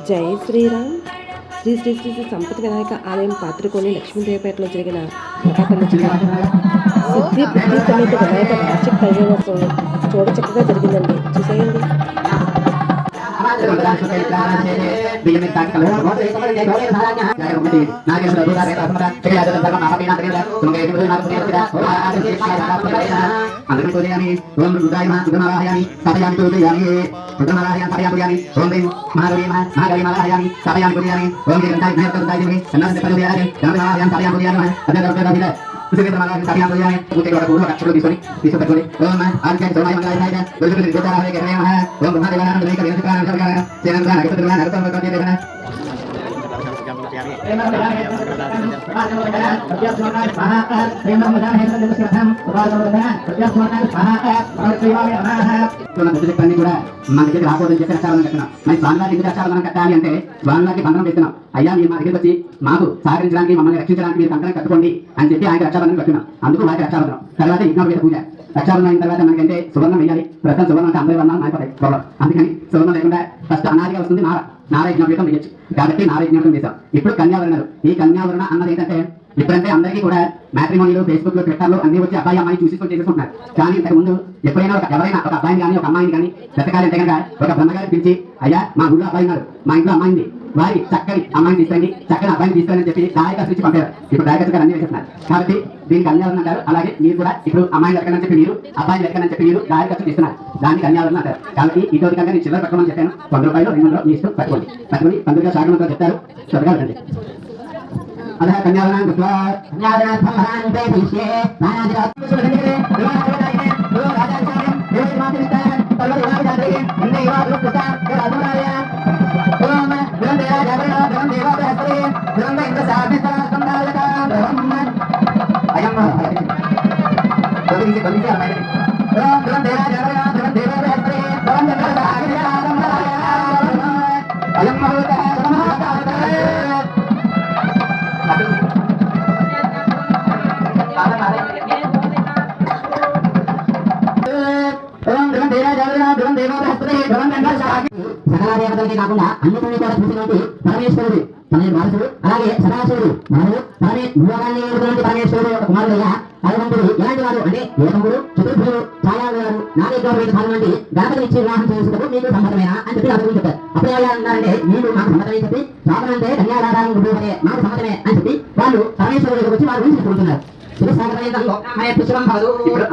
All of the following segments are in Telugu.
జై శ్రీరామ్. శ్రీ శ్రీ శ్రీ శ్రీ సంపత్ వినాయక ఆలయం పాత్రకోని లక్ష్మీదేవిపేటలో జరిగిన సిద్ధి బుద్ధి సమేత వినాయక వార్షిక కళ్యాణోత్సవం చూడ చక్కగా జరిగిందండి. చూసేయండి. మన దగ్గర రాకూడదని చెప్పి రక్షాలను కట్టినాం. మరి స్వామివారి ఎందుకు రక్షాలను కట్టాలి అంటే స్వామివారికి బంధనం పెడుతున్నాం. అయ్యా మీరు మా దగ్గరికి వచ్చి మాకు సహకరించడానికి మమ్మల్ని రక్షించడానికి మీరు కంకణం కట్టుకోండి అని చెప్పి ఆయన రక్షాలను కట్టినాం. అందుకు వారికి రక్షాబంధనం. తర్వాత యజ్ఞోపేత పూజ. రక్షాబంధనం అయిన తర్వాత మనకంటే సువర్ణం వేయాలి. ప్రస్తుతం సువర్ణం అంటే అందరి వర్ణాలు మారిపోతాయి. అందుకని సువర్ణం లేకుండా ఫస్ట్ అనాదిగా వస్తుంది నార యజ్ఞోపేతం వేయచ్చు. కాబట్టి నార యజ్ఞోపేతం వేశాం. ఇప్పుడు కన్యావరణలు. ఈ కన్యావరణ అన్నది ఏంటంటే ఇప్పుడంటే అందరికీ కూడా మ్యాట్రిమోనీలు, ఫేస్బుక్ లో, ట్విట్టర్లో అన్ని వచ్చి అబ్బాయి అమ్మాయి చూసుకొని చేసుకుంటున్నారు. కానీ ఇంతకు ముందు ఎవరైనా ఒక అబ్బాయిని కానీ ఒక అమ్మాయిని కానీ వెతకాలంటే కనుక ఒక బ్రహ్మగారిని పిలిచి అయ్యా మా ఊళ్ళో అబ్బాయి ఉన్నారు, మా ఇంట్లో అమ్మాయింది, వారి చక్కని అమ్మాయిని తీసుకురండి, చక్కని అబ్బాయిని తీసుకురండి అని చెప్పి దాయకత్వం ఇచ్చి పంపారు. ఇప్పుడు దాయకత్వం అన్ని వేసేస్తున్నారు. కాబట్టి దీనికి కన్యావరణ అంటారు. అలాగే మీరు కూడా ఇప్పుడు అమ్మాయిని వెతకని చెప్పి మీరు, అబ్బాయిని వెతకని చెప్పి మీరు దాయకత్వం ఇస్తున్నారు. దాన్ని కన్యావరణ అంటారు. కాబట్టి ఇటువంటి కనుక నేను చిల్లర పట్టుకోమని చెప్పాను. 100 రూపాయలు 200 మీ ఇష్టం పట్టుకోండి. పండుగ సాగమంతో చెప్తారు. త్వరగా రండి. अतः कन्यावरण कृत्वा कन्यावरण फलहान पे विषये नानादिरात సకలాదేవతలకి కాకుండా అన్నిటిని కూడా చూసినటువంటి పరమేశ్వరుడు తన వారసుడు, అలాగే సదాశివుడు మనము తనని భూలోకాన్ని పరమేశ్వరుడు యొక్క కుమారుడయ్యా భగవంతుడు ఇలాంటి వారు అంటే ఏకంగుడు, చతుర్భుజుడు, ఛాయాగారు, నాగేశ్వరుడు భాగమండి గణపతి ఇచ్చి వివాహం చేసుకుంటూ మీకు సమ్మతమేనా అని చెప్పి అడుగు చెప్పారు. అప్పుడు ఎలా అన్నారంటే మీరు మాకు సమ్మతమే చెప్పి శాపం అంటే కన్యాదానం ఉపయోగపడే మాకు సమ్మతమే అని చెప్పి వాళ్ళు పరమేశ్వరుడు వచ్చి వారు ఊహించుకుంటున్నారు. ఇప్పుడు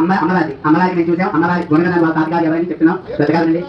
అమ్మవారి నేను చూసాం. అమ్మవారి గుణగణాలు వాళ్ళ తాతగారు ఎవరైనా చెప్తున్నాం. బ్రతకాలండి.